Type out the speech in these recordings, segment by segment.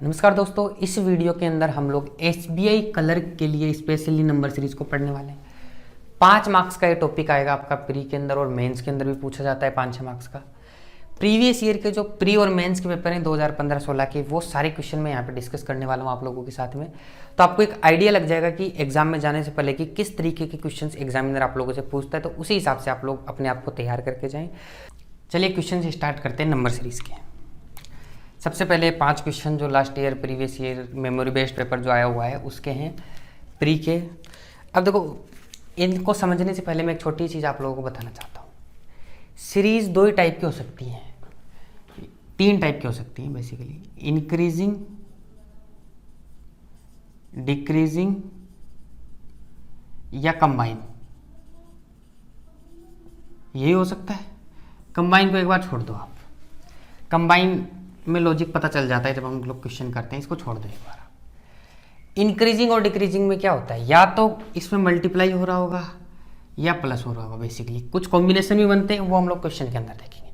नमस्कार दोस्तों, इस वीडियो के अंदर हम लोग एसबीआई कलर के लिए स्पेशली नंबर सीरीज को पढ़ने वाले हैं। 5 मार्क्स का ये टॉपिक आएगा आपका प्री के अंदर और मेंस के अंदर भी पूछा जाता है 5-6 मार्क्स का। प्रीवियस ईयर के जो प्री और मेंस के पेपर हैं 2015-16 के, वो सारे क्वेश्चन मैं यहाँ पे डिस्कस करने वाला हूँ आप लोगों के साथ में। तो आपको एक आइडिया लग जाएगा कि एग्जाम में जाने से पहले कि किस तरीके के क्वेश्चन एग्जामिनर आप लोगों से पूछता है, तो उसी हिसाब से आप लोग अपने आप को तैयार करके जाएँ। चलिए क्वेश्चन स्टार्ट करते हैं नंबर सीरीज़ के। सबसे पहले 5 क्वेश्चन जो last year previous year memory based paper जो आया हुआ है उसके हैं प्री के। अब देखो, इनको समझने से पहले मैं एक छोटी चीज़ आप लोगों को बताना चाहता हूँ। सीरीज़ 2 ही टाइप की हो सकती हैं, 3 टाइप की हो सकती हैं बेसिकली, इंक्रीजिंग, डिक्रीजिंग या कंबाइन। यही हो सकता है। कंबाइन को एक बार छोड़ दो आप, कंबाइन में लॉजिक पता चल जाता है जब हम लोग क्वेश्चन करते हैं, इसको छोड़ दो एक बार। इंक्रीजिंग और डिक्रीजिंग में क्या होता है, या तो इसमें मल्टीप्लाई हो रहा होगा या प्लस हो रहा होगा। बेसिकली कुछ कॉम्बिनेशन भी बनते हैं, वो हम लोग क्वेश्चन के अंदर देखेंगे।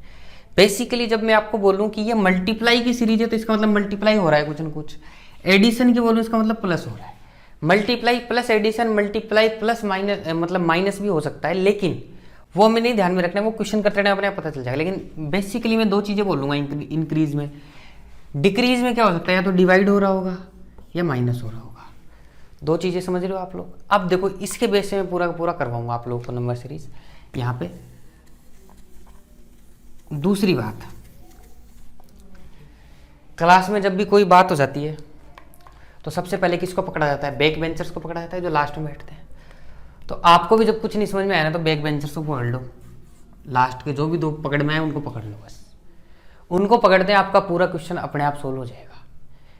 बेसिकली जब मैं आपको बोलूं कि ये मल्टीप्लाई की सीरीज है तो इसका मतलब मल्टीप्लाई हो रहा है कुछ न कुछ। एडिशन की बोलूं इसका मतलब प्लस हो रहा है। Multiply plus addition, multiply plus minus, मतलब माइनस भी हो सकता है, लेकिन वो हमें नहीं ध्यान में रखना है, वो क्वेश्चन करते रहने अपने आप पता चल जाएगा। लेकिन बेसिकली मैं 2 चीज़ें बोलूँगा इंक्रीज में। डिक्रीज में क्या हो सकता है, या तो डिवाइड हो रहा होगा या माइनस हो रहा होगा। 2 चीज़ें समझ रहे हो आप लोग। अब देखो, इसके बेस से मैं पूरा पूरा करवाऊंगा आप लोगों को नंबर सीरीज। यहाँ पे दूसरी बात, क्लास में जब भी कोई बात हो जाती है तो सबसे पहले किसको पकड़ा जाता है, बैक बेंचर्स को पकड़ा जाता है जो लास्ट में बैठते हैं। तो आपको भी जब कुछ नहीं समझ में आया ना तो बैक बेंचर्स को पकड़ लो, लास्ट के जो भी 2 पकड़ में आए उनको पकड़ लो, बस उनको पकड़ते हैं, आपका पूरा क्वेश्चन अपने आप सोल्व हो जाएगा।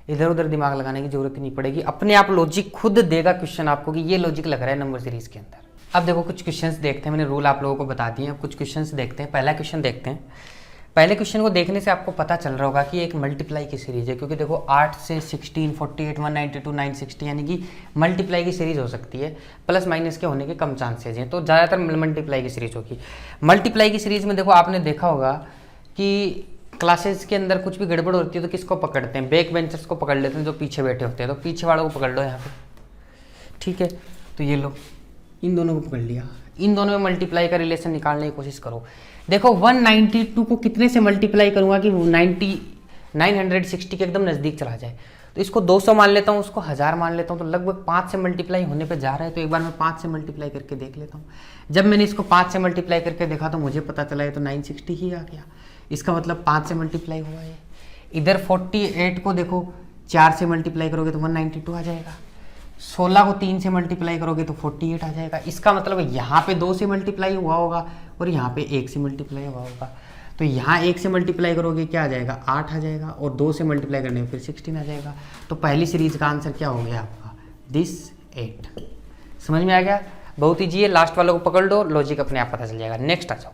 इधर उधर दिमाग लगाने की जरूरत ही नहीं पड़ेगी, अपने आप लॉजिक खुद देगा क्वेश्चन आपको कि ये लॉजिक लग रहा है नंबर सीरीज के अंदर। अब देखो कुछ क्वेश्चंस देखते हैं, मैंने रूल आप लोगों को बता दिए। अब कुछ क्वेश्चंस देखते हैं। पहला क्वेश्चन देखते हैं। पहले क्वेश्चन को देखने से आपको पता चल रहा होगा कि एक मल्टीप्लाई की सीरीज है, क्योंकि देखो 8 से 16, 48, 192, 960 यानी कि मल्टीप्लाई की सीरीज हो सकती है। प्लस माइनस के होने के कम चांसेज हैं, तो ज़्यादातर मल्टीप्लाई की सीरीज होगी। मल्टीप्लाई की सीरीज में देखो आपने देखा होगा कि क्लासेस के अंदर कुछ भी गड़बड़ होती है तो किसको पकड़ते हैं, बैक बेंचर्स को पकड़ लेते हैं जो पीछे बैठे होते हैं। तो पीछे वालों को पकड़ लो यहाँ पे, ठीक है। तो ये लो, इन दोनों को पकड़ लिया। इन दोनों में मल्टीप्लाई का रिलेशन निकालने की कोशिश करो। देखो 192 को कितने से मल्टीप्लाई करूँगा कि 960 के एकदम नज़दीक चला जाए। तो इसको 200 मान लेता हूँ, उसको 1000 मान लेता हूँ, तो लगभग 5 से मल्टीप्लाई होने पे जा रहा है। तो एक बार मैं 5 से मल्टीप्लाई करके देख लेता हूँ। जब मैंने इसको 5 से मल्टीप्लाई करके देखा तो मुझे पता चला है तो 960 ही आ गया। इसका मतलब 5 से मल्टीप्लाई हुआ है। इधर 48 को देखो 4 से मल्टीप्लाई करोगे तो 192 आ जाएगा। 16 को 3 से मल्टीप्लाई करोगे तो 48 आ जाएगा। इसका मतलब यहाँ पे 2 से मल्टीप्लाई हुआ होगा और यहाँ पे 1 से मल्टीप्लाई हुआ होगा। तो यहाँ 1 से मल्टीप्लाई करोगे क्या आ जाएगा, 8 आ जाएगा, और 2 से मल्टीप्लाई करने में फिर 16 आ जाएगा। तो पहली सीरीज का आंसर क्या हो गया आपका, दिस 8। समझ में आ गया, बहुत ईजी है। लास्ट वालों को पकड़ लो, लॉजिक अपने आप पता चल जाएगा। नेक्स्ट आ जाओ।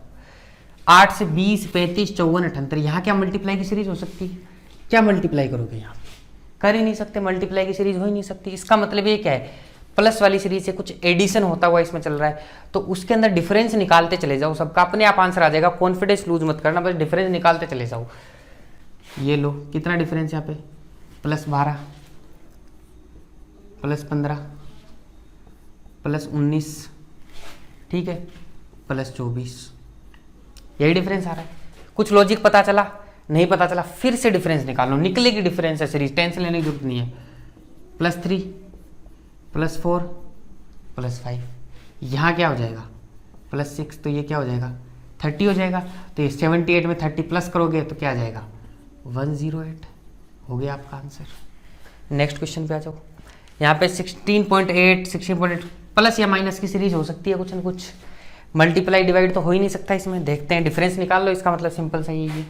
8 से 20, 35, 54, 78, यहाँ क्या मल्टीप्लाई की सीरीज हो सकती है, क्या मल्टीप्लाई करोगे, यहाँ कर ही नहीं सकते, मल्टीप्लाई की सीरीज हो ही नहीं सकती। इसका मतलब ये क्या है, प्लस वाली सीरीज से कुछ एडिशन होता हुआ इसमें चल रहा है, तो उसके अंदर डिफरेंस निकालते चले जाओ, सबका अपने आप आंसर आ जाएगा। कॉन्फिडेंस लूज मत करना, बस डिफरेंस निकालते चले जाओ। ये लो, कितना डिफरेंस यहाँ पे, +12, +15, +19, ठीक है, +24, यही डिफरेंस आ रहा है। कुछ लॉजिक पता चला, नहीं पता चला, फिर से डिफरेंस निकालो, निकलेगी डिफरेंस है सीरीज, टेंशन लेने की जरूरत नहीं है। +3, +4, +5, यहाँ क्या हो जाएगा, +6, तो ये क्या हो जाएगा, 30 हो जाएगा। तो ये 78 में 30 प्लस करोगे तो क्या आ जाएगा, 108 हो गया आपका आंसर। नेक्स्ट क्वेश्चन पे आ जाओ। यहाँ पे 16.8, 16.8 प्लस या माइनस की सीरीज हो सकती है कुछ न कुछ। मल्टीप्लाई डिवाइड तो हो ही नहीं सकता इसमें। देखते हैं, डिफरेंस निकाल लो। इसका मतलब सिंपल सा ही है,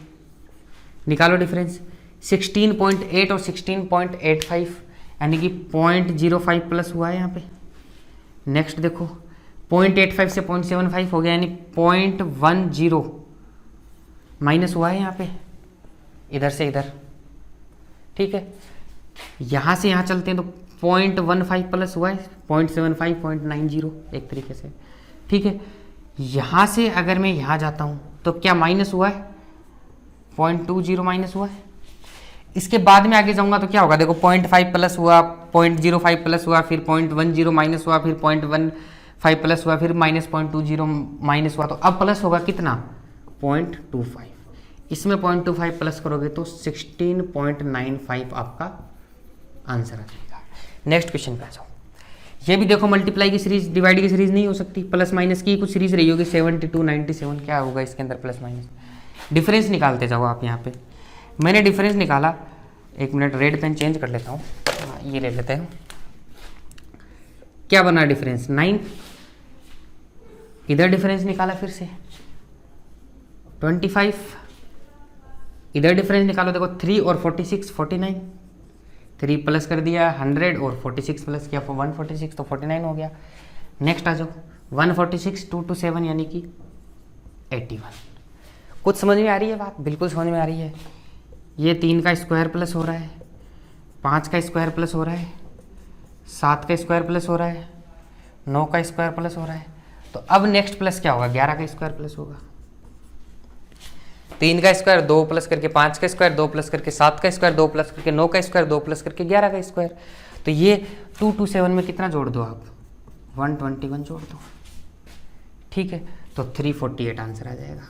निकालो डिफरेंस। 16.8 और 16.85 यानी कि 0.05 प्लस हुआ है यहाँ पे। नेक्स्ट देखो, 0.85 से 0.75 हो गया, यानी 0.10 माइनस हुआ है यहाँ पे, इधर से इधर, ठीक है। यहाँ से यहाँ चलते हैं तो 0.15 प्लस हुआ है, 0.75, 0.90 एक तरीके से, ठीक है। यहाँ से अगर मैं यहाँ जाता हूँ तो क्या माइनस हुआ है, 0.20 माइनस हुआ है। इसके बाद में आगे जाऊंगा तो क्या होगा, देखो 0.5 प्लस हुआ, 0.05 प्लस हुआ, फिर 0.10 माइनस हुआ, फिर 0.15 प्लस हुआ, फिर -0.20 माइनस हुआ, तो अब प्लस होगा कितना 0.25। इसमें 0.25 प्लस करोगे तो 16.95 आपका आंसर आ जाएगा। नेक्स्ट क्वेश्चन पे आ जाओ। ये भी देखो मल्टीप्लाई की सीरीज डिवाइड की सीरीज नहीं हो सकती, प्लस माइनस की कुछ सीरीज रही होगी 72 97, क्या होगा इसके अंदर प्लस माइनस, डिफरेंस निकालते जाओ आप। यहाँ पे मैंने डिफरेंस निकाला, एक मिनट रेड पेन चेंज कर लेता हूँ, ये ले लेते हैं। क्या बना डिफरेंस 9, इधर डिफरेंस निकाला फिर से 25, इधर डिफरेंस निकालो, देखो 3 और 46 49, 3 प्लस कर दिया 100 और 46 प्लस किया 146 तो 49 हो गया। नेक्स्ट आ जाओ 146 2 to 7 यानी कि 81। कुछ समझ में आ रही है बात, बिल्कुल समझ में आ रही है। ये 3 का स्क्वायर प्लस हो रहा है, 5 का स्क्वायर प्लस हो रहा है, 7 का स्क्वायर प्लस हो रहा है, 9 का स्क्वायर प्लस हो रहा है। तो अब नेक्स्ट प्लस क्या होगा, 11 का स्क्वायर प्लस होगा। 3 का स्क्वायर 2 प्लस करके 5 का स्क्वायर 2 प्लस करके 7 का स्क्वायर 2 प्लस करके 9 का स्क्वायर 2 प्लस करके 11 का स्क्वायर। तो ये 2 to 7 में कितना जोड़ दो आप, 121 जोड़ दो, ठीक है। तो 348 आंसर आ जाएगा,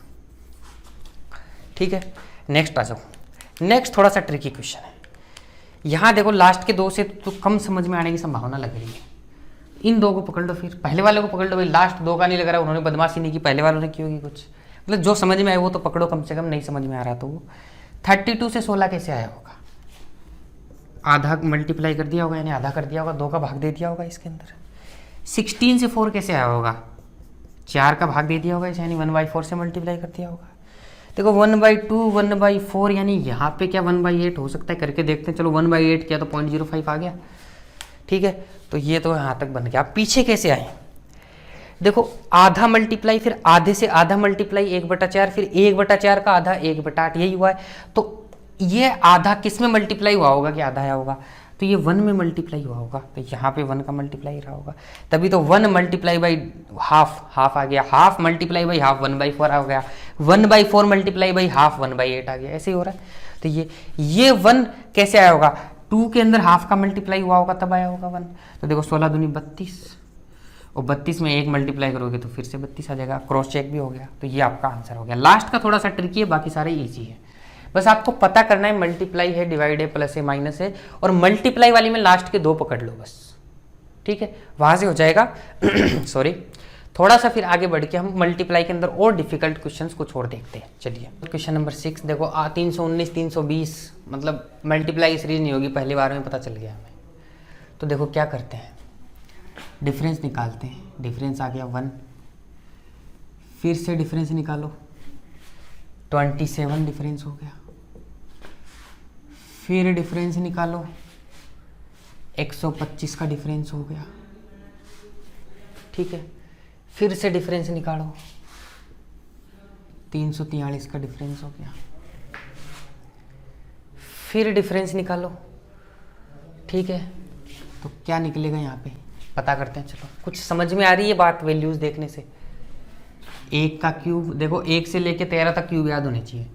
ठीक है। नेक्स्ट आ जाओ। नेक्स्ट थोड़ा सा ट्रिकी क्वेश्चन है। यहाँ देखो लास्ट के 2 से तो कम समझ में आने की संभावना लग रही है। इन 2 को पकड़ लो, फिर पहले वाले को पकड़ लो भाई, लास्ट 2 का नहीं लग रहा, उन्होंने बदमाशी नहीं की, पहले वालों ने की होगी कुछ, मतलब जो समझ में आए वो तो पकड़ो कम से कम, नहीं समझ में आ रहा तो वो 32 से 16 कैसे आया होगा, आधा मल्टीप्लाई कर दिया होगा, यानी आधा कर दिया होगा, 2 का भाग दे दिया होगा इसके अंदर। 16 से 4 कैसे आया होगा, 4 का भाग दे दिया होगा, यानी 1/4 से मल्टीप्लाई कर दिया होगा। देखो 1/2 1/4 यानी यहाँ पे क्या 1/8 हो सकता है, करके देखते हैं। चलो 1/8 किया तो 0.05 आ गया, ठीक है। तो ये तो यहाँ तक बन गया। आप पीछे कैसे आए, देखो आधा मल्टीप्लाई, फिर आधे से आधा मल्टीप्लाई 1/4, फिर 1/4 का आधा 1/8, यही हुआ है। तो ये आधा किस में मल्टीप्लाई हुआ होगा कि आधा आया होगा, तो ये 1 में मल्टीप्लाई हुआ होगा, तो यहाँ पे 1 का मल्टीप्लाई रहा होगा, तभी तो 1 मल्टीप्लाई बाई हाफ आ गया, हाफ मल्टीप्लाई बाई हाफ 1/4 आ गया, 1/4 मल्टीप्लाई बाई हाफ 1/8 आ गया, ऐसे ही हो रहा है। तो ये 1 कैसे आया होगा, 2 के अंदर हाफ का मल्टीप्लाई हुआ होगा तब आया होगा 1। तो देखो 16 दूनी 32, और 32 में 1 मल्टीप्लाई करोगे तो फिर से 32 आ जाएगा, क्रॉस चेक भी हो गया। तो ये आपका आंसर हो गया। लास्ट का थोड़ा सा ट्रिकी है, बाकी सारे इजी है। बस आपको पता करना है मल्टीप्लाई है, डिवाइड है, प्लस है, माइनस है, और मल्टीप्लाई वाली में लास्ट के 2 पकड़ लो बस, ठीक है, वहां से हो जाएगा। सॉरी, थोड़ा सा फिर आगे बढ़ के हम मल्टीप्लाई के अंदर और डिफिकल्ट क्वेश्चंस कुछ और देखते हैं। चलिए क्वेश्चन नंबर 6 देखो, 319 320 मतलब मल्टीप्लाई की सीरीज नहीं होगी, पहली बार में पता चल गया हमें। तो देखो क्या करते हैं, डिफरेंस निकालते हैं। डिफरेंस आ गया 1, फिर से डिफरेंस निकालो, 27 डिफरेंस हो गया, फिर डिफरेंस निकालो, 125 का डिफरेंस हो गया, ठीक है। फिर से डिफरेंस निकालो, 343 का डिफरेंस हो गया, फिर डिफरेंस निकालो, ठीक है। तो क्या निकलेगा यहाँ पे पता करते हैं। चलो कुछ समझ में आ रही है बात वैल्यूज देखने से। 1 का क्यूब, देखो 1 से लेके 13 तक क्यूब याद होने चाहिए।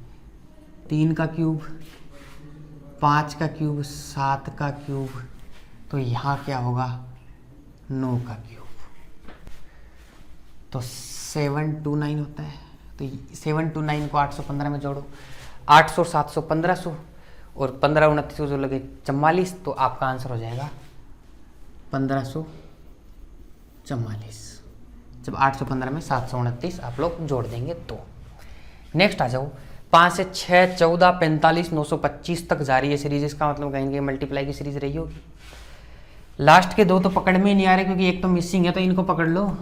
3 का क्यूब, 5 का क्यूब, 7 का क्यूब, तो यहाँ क्या होगा 9 का क्यूब, तो 729 होता है। तो 729 को 815 में जोड़ो, 800 700 1500, और 15 29 को जो लगे 44, तो आपका आंसर हो जाएगा 1544। जब 815 में 729 आप लोग जोड़ देंगे तो। नेक्स्ट आ जाओ, 5 से 6 14 45 925 तक जा रही है सीरीज, इसका मतलब कहेंगे मल्टीप्लाई की सीरीज रही होगी। लास्ट के 2 तो पकड़ में नहीं आ रहे क्योंकि एक तो मिसिंग है, तो इनको पकड़ लो।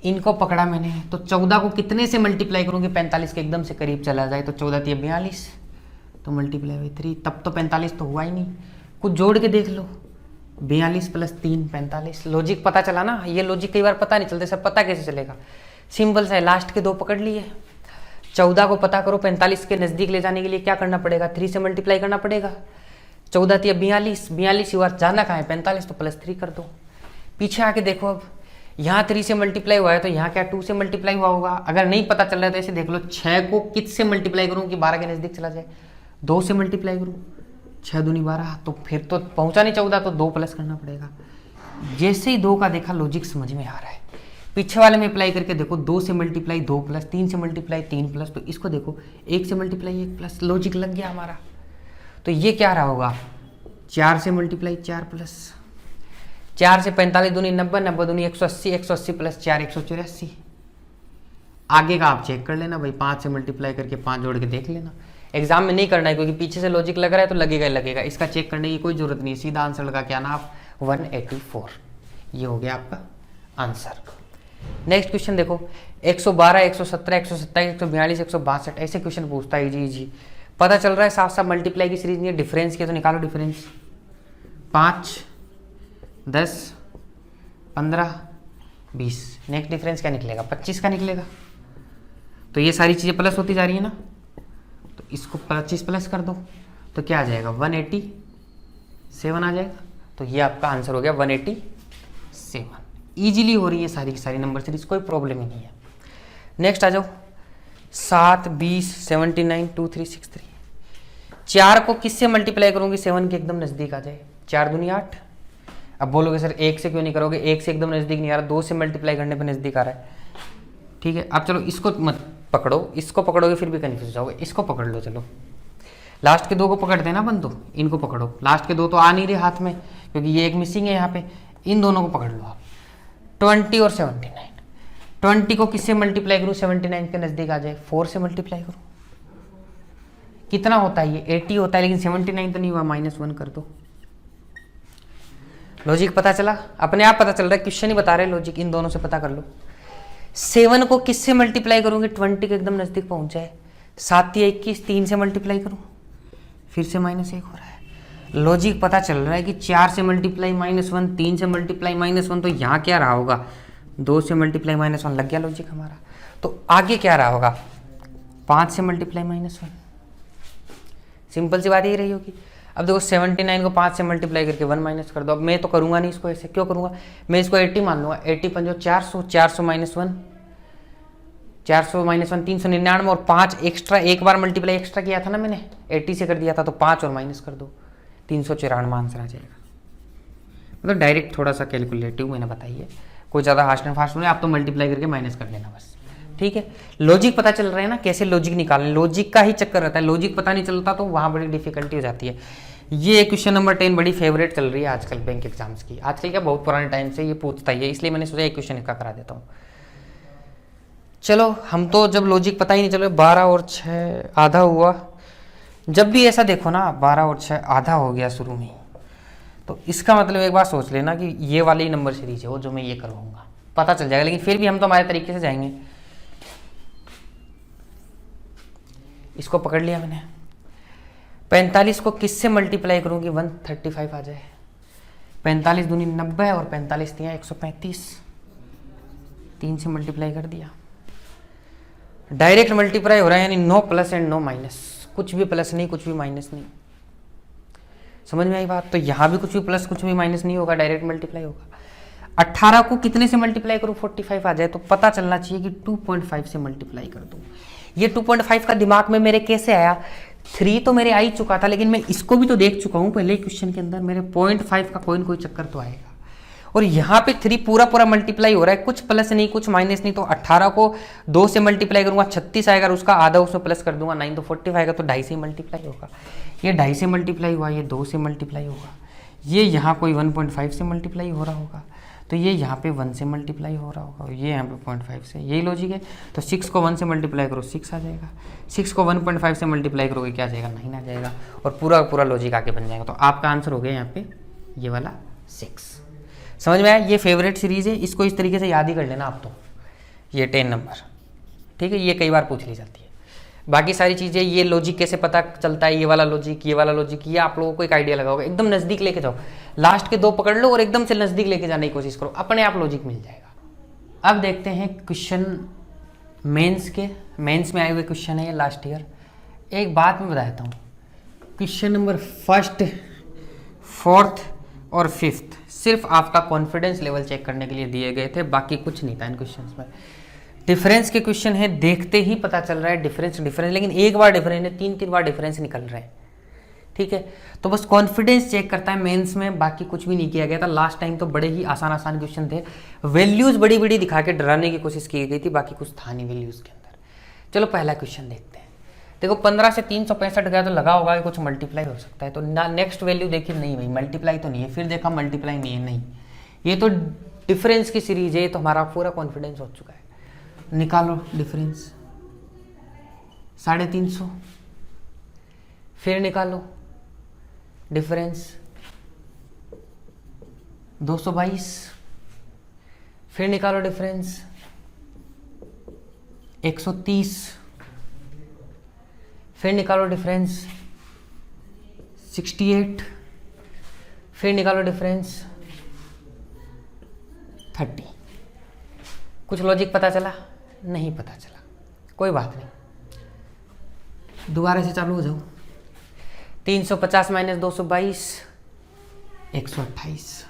इनको पकड़ा मैंने, तो 14 को कितने से मल्टीप्लाई करूँगी, 45 के एकदम से करीब चला जाए, तो 14 3 42, तो मल्टीप्लाई बाई 3, तब तो 45 तो हुआ ही नहीं। कुछ जोड़ के देख लो, 42 + 3 45। लॉजिक पता चला ना, ये लॉजिक कई बार पता नहीं चलते, सब पता कैसे चलेगा। सिंपल सा है, लास्ट के 2 पकड़ लिए, 14 को पता करो, 45 के नज़दीक ले जाने के लिए क्या करना पड़ेगा, 3 से मल्टीप्लाई करना पड़ेगा। 14 3 42, 42 हुआ, जाना कहाँ है 45, तो +3 कर दो। पीछे आके देखो, अब यहाँ 3 से मल्टीप्लाई हुआ है, तो यहाँ क्या 2 से मल्टीप्लाई हुआ होगा। अगर नहीं पता चल रहा है तो ऐसे देख लो, 6 को किस से मल्टीप्लाई करूँ कि 12 के नज़दीक चला जाए, 2 से मल्टीप्लाई करूँ, 6 दूनी 12, तो फिर तो पहुंचा नहीं 14, तो 2 प्लस करना पड़ेगा। जैसे ही 2 का देखा लॉजिक समझ में आ रहा है, पीछे वाले में अप्लाई करके देखो, 2 से मल्टीप्लाई 2 प्लस, 3 से मल्टीप्लाई 3 प्लस, तो इसको देखो 1 से मल्टीप्लाई 1 प्लस, लॉजिक लग गया हमारा। तो ये क्या रहा होगा, 4 से मल्टीप्लाई 4 प्लस, 4 से 45 दूनी 90, 90 दूनी 180, 180 प्लस 4 184। आगे का आप चेक कर लेना भाई, 5 से मल्टीप्लाई करके 5 जोड़ के देख लेना। एग्जाम में नहीं करना है क्योंकि पीछे से लॉजिक लग रहा है तो लगेगा ही लगेगा, इसका चेक करने की कोई जरूरत नहीं है, सीधा आंसर लगा के आना आप 184। ये हो गया आपका आंसर। नेक्स्ट क्वेश्चन देखो, 112, 117, 127, 142, 162 ऐसे क्वेश्चन पूछता है जी। पता चल रहा है साफ साफ मल्टीप्लाई की सीरीज नहीं है, डिफरेंस की, तो निकालो डिफरेंस। 5, 10, 15, 20, नेक्स्ट डिफरेंस क्या निकलेगा, 25 का निकलेगा। तो ये सारी चीज़ें प्लस होती जा रही है ना, तो इसको 25 प्लस कर दो तो क्या आ जाएगा, 187 आ जाएगा। तो ये आपका आंसर हो गया 187। ईजिली हो रही है सारी की सारी नंबर सीरीज, कोई प्रॉब्लम ही नहीं है। नेक्स्ट आ जाओ, 7, 20, 79, 2, 3, 6, 3। 4 को किससे मल्टीप्लाई करूंगी 7 के एकदम नज़दीक आ जाए, 4 दूनी 8। अब बोलोगे सर 1 से क्यों नहीं करोगे, 1 से एकदम नज़दीक नहीं आ रहा, 2 से मल्टीप्लाई करने पर नज़दीक आ रहा है। ठीक है, अब चलो इसको मत पकड़ो, इसको पकड़ोगे फिर भी कन्फ्यूज जाओगे, इसको पकड़ लो। चलो लास्ट के 2 को पकड़ते हैं ना अपन, तो इनको पकड़ो। लास्ट के 2 तो आ नहीं रहे हाथ में क्योंकि ये एक मिसिंग है यहाँ पे, इन दोनों को पकड़ लो आप। 20 और 79, 20 को किससे मल्टीप्लाई करूँ 79 के नज़दीक आ जाए, 4 से मल्टीप्लाई करूँ। कितना होता है ये 80 होता है, लेकिन 79 तो नहीं हुआ, -1 कर दो। लॉजिक पता चला, अपने आप पता चल रहा है, क्वेश्चन ही बता रहे लॉजिक, इन दोनों से पता कर लो। 7 को किससे मल्टीप्लाई करूंगे 20 के एकदम नज़दीक पहुंच जाए, 7 या 21, 3 से मल्टीप्लाई करूं, फिर से -1 हो रहा है। लॉजिक पता चल रहा है कि 4 से मल्टीप्लाई -1, 3 से मल्टीप्लाई -1, तो यहाँ क्या रहा होगा, 2 से मल्टीप्लाई -1 लग गया लॉजिक हमारा। तो आगे क्या रहा होगा, 5 से मल्टीप्लाई -1, सिंपल सी बात यही रही होगी। अब देखो 79 को 5 से मल्टीप्लाई करके 1 माइनस कर दो। अब मैं तो करूंगा नहीं इसको ऐसे, क्यों करूंगा, मैं इसको 80 मान लूंगा। 80 पंजो 400, 400 -1, 400 -1 399, और 5 एक्स्ट्रा, एक बार मल्टीप्लाई एक्स्ट्रा किया था ना मैंने, 80 से कर दिया था, तो 5 और माइनस कर दो, 394 आंसर आ जाएगा। मतलब डायरेक्ट थोड़ा सा कैलकुलेटिव मैंने बताइए, कोई ज़्यादा हास्ट एंड फास्ट नहीं, आप तो मल्टीप्लाई करके माइनस कर लेना बस। ठीक है, लॉजिक पता चल रहा है ना, कैसे लॉजिक निकालने, लॉजिक का ही चक्कर रहता है, लॉजिक पता नहीं चलता तो वहाँ बड़ी डिफिकल्टी हो जाती है। ये क्वेश्चन नंबर 10 बड़ी फेवरेट चल रही है आजकल बैंक एग्जाम्स की, आजकल क्या बहुत पुराने टाइम से ये पूछता ही है, इसलिए मैंने सोचा एक क्वेश्चन इसका करा देता हूँ। चलो हम तो जब लॉजिक पता ही नहीं चलो, 12 और 6 आधा हुआ, जब भी ऐसा देखो ना 12 और 6 आधा हो गया शुरू में, तो इसका मतलब एक बार सोच लेना कि ये वाली नंबर सीरीज है वो जो मैं ये करवाऊंगा, पता चल जाएगा। लेकिन फिर भी हम तो हमारे तरीके से जाएंगे। इसको पकड़ लिया मैंने, 45 को किससे मल्टीप्लाई करूंगी 135 आ जाए, 45 दूनी 90 और 45 दिया 135, 3 से मल्टीप्लाई कर दिया, डायरेक्ट मल्टीप्लाई हो रहा है, यानी no plus and no minus, कुछ भी प्लस नहीं कुछ भी माइनस नहीं। समझ में आई बात, तो यहां भी कुछ भी प्लस कुछ भी माइनस नहीं होगा, डायरेक्ट मल्टीप्लाई होगा। 18 को कितने से मल्टीप्लाई करूं 45 आ जाए, तो पता चलना चाहिए कि 2.5 से मल्टीप्लाई कर दूं। ये 2.5 का दिमाग में मेरे कैसे आया, 3 तो मेरे आ ही चुका था, लेकिन मैं इसको भी तो देख चुका हूं पहले क्वेश्चन के अंदर, मेरे 0.5 का कोई न कोई चक्कर तो आएगा। और यहाँ पे 3 पूरा पूरा मल्टीप्लाई हो रहा है, कुछ प्लस नहीं कुछ माइनस नहीं, तो 18 को 2 से मल्टीप्लाई करूंगा 36 आएगा, और उसका आधा उसमें प्लस कर दूंगा 9, तो 45 आएगा, तो 2.5 से मल्टीप्लाई होगा। ये 2.5 से मल्टीप्लाई हुआ, ये 2 से मल्टीप्लाई होगा, ये यहाँ कोई 1.5 से मल्टीप्लाई हो रहा होगा, तो ये यहाँ पे 1 से मल्टीप्लाई हो रहा होगा, ये यहाँ पे 0.5 से, यही लॉजिक है। तो 6 को 1 से मल्टीप्लाई करो 6 आ जाएगा, 6 को 1.5 से मल्टीप्लाई करोगे क्या आ जाएगा 9 आ जाएगा, और पूरा पूरा लॉजिक आके बन जाएगा। तो आपका आंसर हो गया यहाँ पे ये वाला 6। समझ में आया, ये फेवरेट सीरीज है, इसको इस तरीके से याद ही कर लेना आप तो, ये 10 नंबर। ठीक है, ये कई बार पूछ ली जाती है। बाकी सारी चीज़ें, ये लॉजिक कैसे पता चलता है, ये वाला लॉजिक ये आप लोगों को एक आइडिया लगा होगा। एकदम नज़दीक लेके जाओ, लास्ट के 2 पकड़ लो और एकदम से नज़दीक लेके जाने की कोशिश करो, अपने आप लॉजिक मिल जाएगा। अब देखते हैं क्वेश्चन मेंस के, मेंस में आए हुए क्वेश्चन है ये लास्ट ईयर। एक बात मैं बताता हूँ, क्वेश्चन नंबर 1, 4 और 5 सिर्फ आपका कॉन्फिडेंस लेवल चेक करने के लिए दिए गए थे, बाकी कुछ नहीं था इन क्वेश्चंस में। डिफरेंस के क्वेश्चन है, देखते ही पता चल रहा है डिफरेंस, लेकिन एक बार डिफरेंस है, 3-3 बार डिफरेंस निकल रहा है। ठीक है, तो बस कॉन्फिडेंस चेक करता है मेंस में, बाकी कुछ भी नहीं किया गया था। लास्ट टाइम तो बड़े ही आसान आसान क्वेश्चन थे, वैल्यूज बड़ी बड़ी दिखा के डराने की कोशिश की गई थी, बाकी कुछ था नहीं वैल्यूज के अंदर। चलो पहला क्वेश्चन देखते हैं। देखो 15 से 365 गया तो लगा होगा कि कुछ मल्टीप्लाई हो सकता है, तो ना नेक्स्ट वैल्यू देखी, नहीं भाई मल्टीप्लाई तो नहीं है, फिर देखा मल्टीप्लाई नहीं है, नहीं ये तो डिफरेंस की सीरीज है, तो हमारा पूरा कॉन्फिडेंस हो चुका है। निकालो डिफरेंस 350, फिर निकालो डिफरेंस 222, फिर निकालो डिफरेंस 130, फिर निकालो डिफरेंस 68, फिर निकालो डिफरेंस 30। कुछ लॉजिक पता चला? नहीं पता चला, कोई बात नहीं, दोबारा से चालू हो जाओ। 350 माइनस 222 128।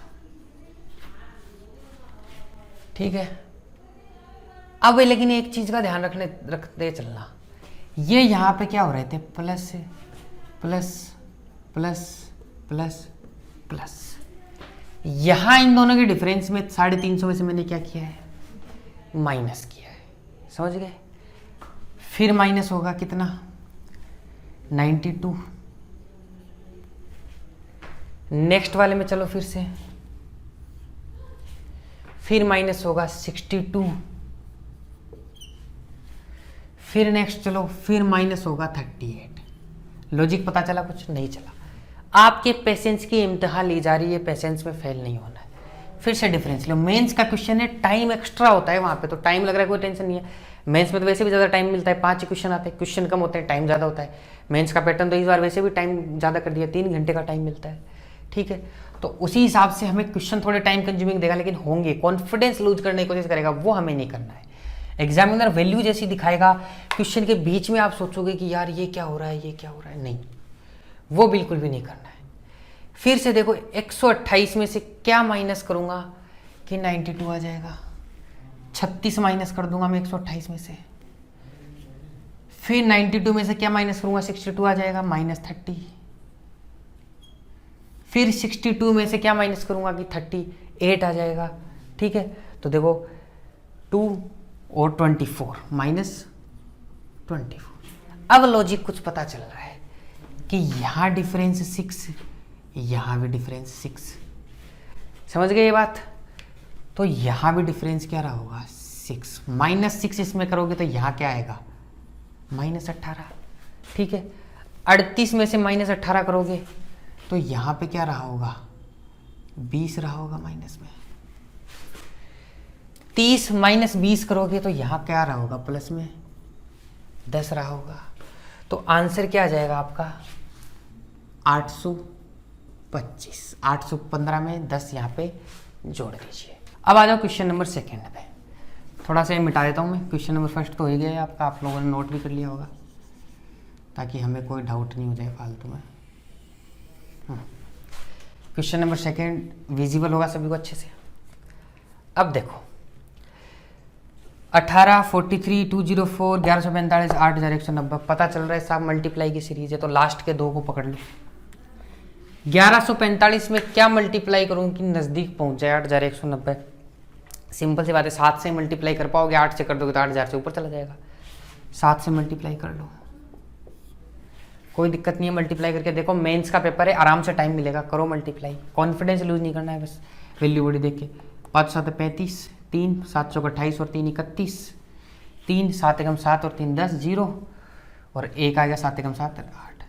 ठीक है, अब लेकिन एक चीज का ध्यान रखते चलना, ये यहां पे क्या हो रहे थे, plus plus plus plus plus, यहां इन दोनों के डिफरेंस में 350 में से मैंने क्या किया है, माइनस किया है, समझ गए। फिर माइनस होगा कितना, 92। नेक्स्ट वाले में चलो फिर से, फिर माइनस होगा 62, फिर नेक्स्ट चलो, फिर माइनस होगा 38। लॉजिक पता चला? कुछ नहीं चला। आपके पेशेंस की इम्तिहान ली जा रही है, पेशेंस में फेल नहीं होना है। फिर से डिफरेंस लो, मेंस का क्वेश्चन है, टाइम एक्स्ट्रा होता है वहां पे, तो टाइम लग रहा है, कोई टेंशन नहीं है। मेंस में तो वैसे भी ज़्यादा टाइम मिलता है, 5 क्वेश्चन आते हैं, क्वेश्चन कम होते हैं, टाइम ज़्यादा होता है। मेंस का पैटर्न तो इस बार वैसे भी टाइम ज़्यादा कर दिया, 3 घंटे का टाइम मिलता है। ठीक है, तो उसी हिसाब से हमें क्वेश्चन थोड़े टाइम कंज्यूमिंग देगा, लेकिन होंगे, कॉन्फिडेंस लूज करने की कोशिश करेगा, वो हमें नहीं करना है। एग्जामिनर वैल्यू जैसी दिखाएगा, क्वेश्चन के बीच में आप सोचोगे कि यार ये क्या हो रहा है, ये क्या हो रहा है, नहीं, वो बिल्कुल भी नहीं करना है। फिर से देखो 128 में से क्या माइनस करूंगा कि 92 आ जाएगा, 36 माइनस कर दूंगा मैं 128 में से, फिर 92 में से क्या माइनस करूंगा, 62 आ जाएगा, -30। फिर 62 में से क्या माइनस करूंगा कि 38 आ जाएगा। ठीक है, तो देखो 2 और 24 -24। अब लॉजिक कुछ पता चल रहा है कि यहाँ डिफरेंस 6, यहाँ भी डिफरेंस 6, समझ गए ये बात। तो यहाँ भी डिफरेंस क्या रहा होगा, 6, -6 इसमें करोगे तो यहाँ क्या आएगा, -18। ठीक है, 38 में से -18 करोगे तो यहाँ पे क्या रहा होगा, 20 रहा होगा माइनस में। 30 - 20 करोगे तो यहाँ क्या रहा होगा, प्लस में 10 रहा होगा। तो आंसर क्या आ जाएगा आपका, 825। 815 में 10 यहाँ पे जोड़ दीजिए। अब आ जाओ क्वेश्चन नंबर 2 पे। थोड़ा सा मिटा देता हूँ मैं, क्वेश्चन नंबर 1 तो हो ही गया है आपका, आप लोगों ने नोट भी कर लिया होगा, ताकि हमें कोई डाउट नहीं हो जाए फालतू में। क्वेश्चन नंबर 2 विजिबल होगा सभी को अच्छे से। अब देखो 18, 43, 204, 1145, 8190 पता चल रहा है साहब मल्टीप्लाई की सीरीज है, तो लास्ट के 2 को पकड़ लो। 1145 में क्या मल्टीप्लाई करूँ कि नज़दीक पहुंच जाए 8190। सिंपल सी बात है, 7 से मल्टीप्लाई कर पाओगे, 8 से कर दोगे तो 8000 से ऊपर चला जाएगा। 7 से मल्टीप्लाई कर लो, कोई दिक्कत नहीं है। मल्टीप्लाई करके देखो, मेंस का पेपर है, आराम से टाइम मिलेगा, करो मल्टीप्लाई, कॉन्फिडेंस लूज नहीं करना है, बस वैल्यू बड़ी देख के। 5 7 35, 3 7 चौक 28 और 3 31, 3 7 एकम 7 और 3 10, 0 और 1 आ गया, 7 एकम 7 8,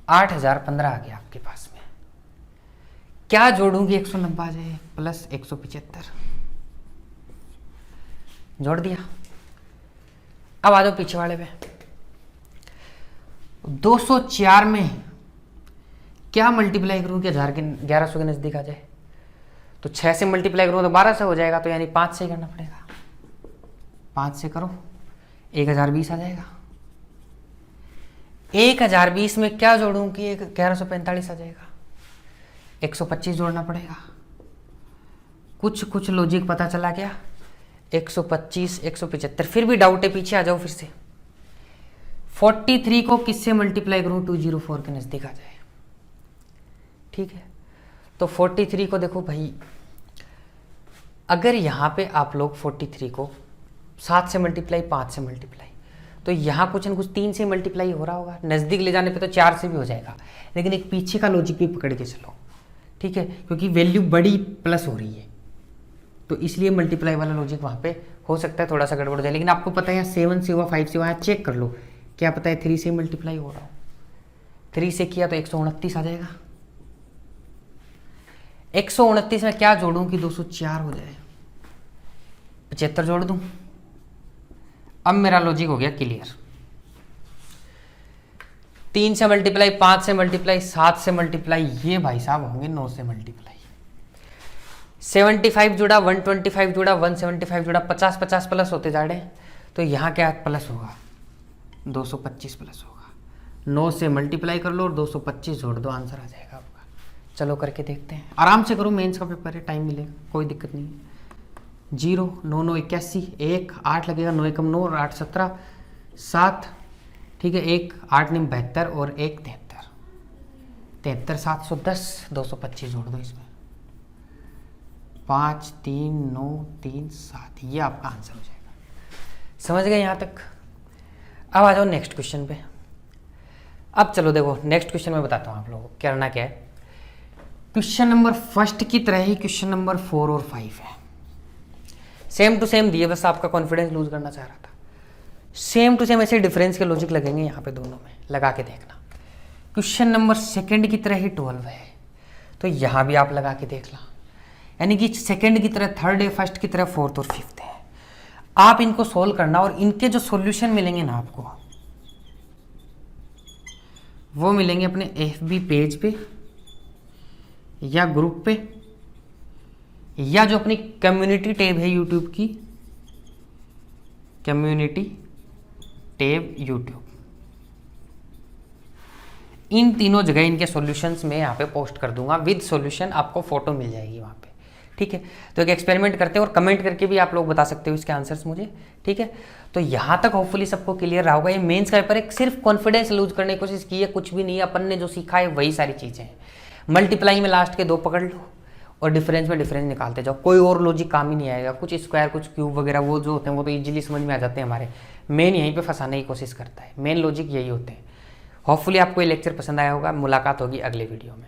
8015 आ गया आपके पास में। क्या जोड़ूंगी 190 आ जाए, प्लस 175 जोड़ दिया। अब आ जाओ पीछे वाले पे। 204 में क्या मल्टीप्लाई करूं कि 1100 के नजदीक आ जाए, तो 6 से मल्टीप्लाई करूं तो 1200 हो जाएगा, तो यानी 5 से ही करना पड़ेगा। 5 से करो, 1020 आ जाएगा। 1020 में क्या जोड़ूं कि 1145 आ जाएगा, 125 जोड़ना पड़ेगा। कुछ लॉजिक पता चला क्या, 125, 175, फिर भी डाउट है, पीछे आ जाओ फिर से। 43 को किससे मल्टीप्लाई करूं 204 के नज़दीक आ जाए, ठीक है। तो 43 को देखो भाई, अगर यहाँ पे आप लोग 43 को 7 से मल्टीप्लाई, 5 से मल्टीप्लाई, तो यहाँ कुछ न कुछ 3 से मल्टीप्लाई हो रहा होगा, नज़दीक ले जाने पे तो 4 से भी हो जाएगा, लेकिन एक पीछे का लॉजिक भी पकड़ के चलो, ठीक है, क्योंकि वैल्यू बड़ी प्लस हो रही है, तो इसलिए मल्टीप्लाई वाला लॉजिक वहाँ पे हो सकता है थोड़ा सा गड़बड़ हो जाए। लेकिन आपको पता है यहाँ 7 से हुआ, 5 से हुआ, यहाँ चेक कर लो, क्या पता है 3 से मल्टीप्लाई हो रहा हो। 3 से किया तो 129 आ जाएगा। 129 में क्या जोड़ूं कि 204 हो जाए, 75 जोड़ दूं। अब मेरा लॉजिक हो गया क्लियर। 3 से मल्टीप्लाई, 5 से मल्टीप्लाई, 7 से मल्टीप्लाई, ये भाई साहब होंगे 9 से मल्टीप्लाई। 75 जुड़ा, 125 जुड़ा, 175 जुड़ा, 50 50 प्लस होते जा रहे हैं, तो यहाँ क्या प्लस होगा 225 प्लस होगा। 9 से मल्टीप्लाई कर लो और 225 जोड़ दो, आंसर आ जाएगा आपका। चलो करके देखते हैं, आराम से करो, मेंस का पेपर है, टाइम मिलेगा, कोई दिक्कत नहीं है। 0 9 9 81, 1 8 लगेगा, 9 एकम 9 और 8 17 7, ठीक है, 1 8 9 72 और 1 73, 73 710, 225 जोड़ दो इसमें, 5 3 9 3 7, ये आपका आंसर हो जाएगा। समझ गए यहाँ तक? अब आ जाओ नेक्स्ट क्वेश्चन पे। अब चलो देखो नेक्स्ट क्वेश्चन में बताता हूँ आप लोगों को करना क्या है। क्वेश्चन नंबर फर्स्ट की तरह ही क्वेश्चन नंबर 4 और 5 है, सेम टू सेम दिए, बस आपका कॉन्फिडेंस लूज करना चाह रहा था। सेम टू सेम ऐसे डिफरेंस के लॉजिक लगेंगे यहाँ पे दोनों में, लगा के देखना। क्वेश्चन नंबर सेकंड की तरह ही 12 है, तो यहाँ भी आप लगा के देख ला, यानी कि सेकंड की तरह थर्ड है, फर्स्ट की तरह फोर्थ और फिफ्थ है। आप इनको सोल्व करना और इनके जो सॉल्यूशन मिलेंगे ना आपको, वो मिलेंगे अपने FB पेज पे या ग्रुप पे, या जो अपनी कम्युनिटी टैब है यूट्यूब की, कम्युनिटी टैब यूट्यूब, इन तीनों जगह इनके सॉल्यूशंस मैं यहाँ पे पोस्ट कर दूंगा विद सॉल्यूशन, आपको फोटो मिल जाएगी वहाँ पे, ठीक है। तो एक एक्सपेरिमेंट करते हैं और कमेंट करके भी आप लोग बता सकते हो इसके आंसर्स मुझे, ठीक है। तो यहाँ तक होपफुली सबको क्लियर रहा होगा। ये मेंस का पेपर एक सिर्फ कॉन्फिडेंस लूज करने की कोशिश की है, कुछ भी नहीं है। अपन ने जो सीखा है वही सारी चीज़ें हैं। मल्टीप्लाई में लास्ट के 2 पकड़ लो और डिफरेंस में डिफरेंस निकालते जाओ, कोई और लॉजिक काम ही नहीं आएगा। कुछ स्क्वायर कुछ क्यूब वगैरह वो जो होते हैं वो तो ईजिली समझ में आ जाते हैं हमारे। मेन यहीं पे फंसाने की कोशिश करता है, मेन लॉजिक यही होते हैं। होपफुली आपको ये लेक्चर पसंद आया होगा। मुलाकात होगी अगले वीडियो में।